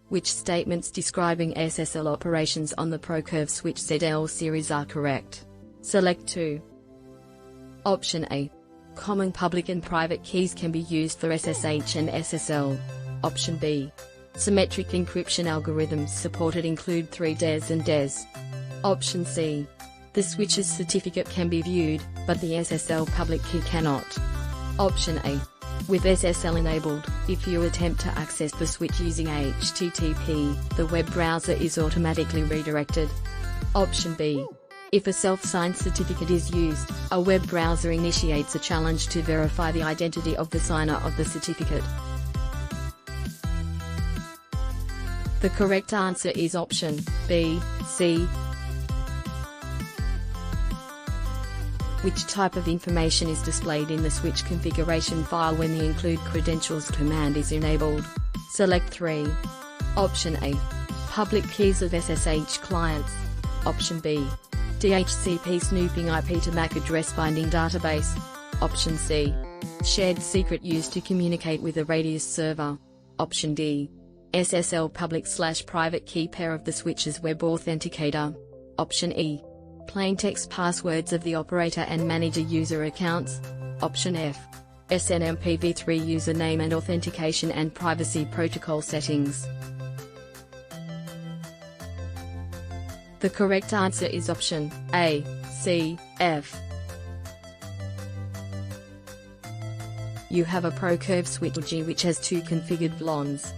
Which statements describing SSL operations on the ProCure switch ZL series are correct? Select 2. Option A. Common public and private keys can be used for SSH and SSL. Option B. Symmetric encryption algorithms supported include 3DES and DES. Option C. The switch's certificate can be viewed, but the SSL public key cannot. Option A. With SSL enabled, if you attempt to access the switch using HTTP, the web browser is automatically redirected. Option B. If a self-signed certificate is used, a web browser initiates a challenge to verify the identity of the signer of the certificate. The correct answer is option B, C. Which type of information is displayed in the switch configuration file when the include credentials command is enabled? Select 3. Option A. Public keys of SSH clients. Option B. DHCP snooping IP to MAC address binding database. Option C. Shared secret used to communicate with a Radius server. Option D. SSL public/private key pair of the switch's web authenticator. Option E. Plaintext passwords of the operator and manager user accounts. Option F. SNMPv3 username and authentication and privacy protocol settings. The correct answer is option A, C, F. You have a ProCure switch which has 2 configured VLANs.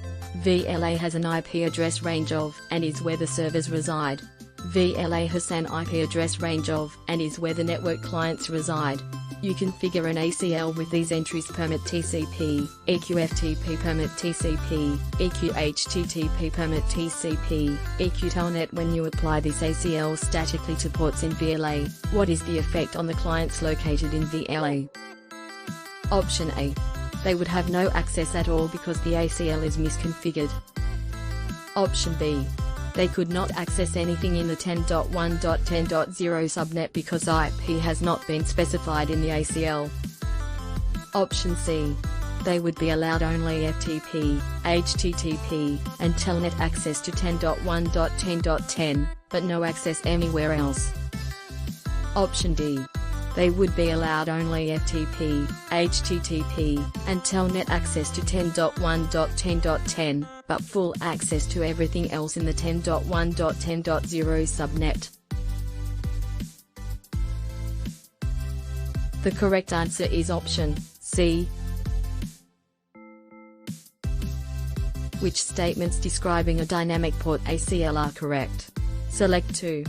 VLA has an IP address range of, and is where the servers reside. VLA has an IP address range of, and is where the network clients reside. You configure an ACL with these entries: permit TCP, EQFTP permit TCP, EQHTTP permit TCP, EQTelnet. When you apply this ACL statically to ports in VLA, what is the effect on the clients located in VLA? Option A. They would have no access at all because the ACL is misconfigured. Option B. They could not access anything in the 10.1.10.0 subnet because IP has not been specified in the ACL. Option C. They would be allowed only FTP, HTTP, and Telnet access to 10.1.10.10, but no access anywhere else. Option D. They would be allowed only FTP, HTTP, and Telnet access to 10.1.10.10, but full access to everything else in the 10.1.10.0 subnet. The correct answer is option C. Which statements describing a dynamic port ACL are correct? Select 2.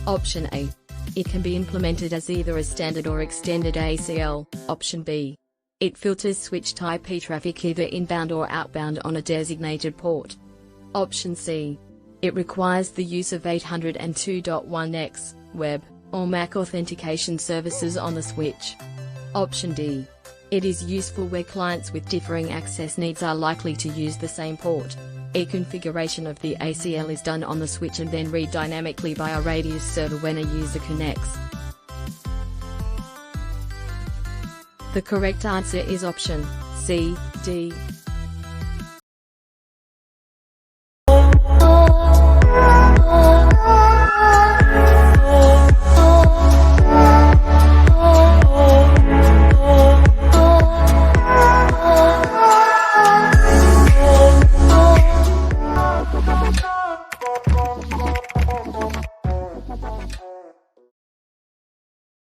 Option A. It can be implemented as either a standard or extended ACL. Option B. It filters switched IP traffic either inbound or outbound on a designated port. Option C. It requires the use of 802.1x, web, or MAC authentication services on the switch. Option D. It is useful where clients with differing access needs are likely to use the same port. A configuration of the ACL is done on the switch and then read dynamically by a Radius server when a user connects. The correct answer is option C, D.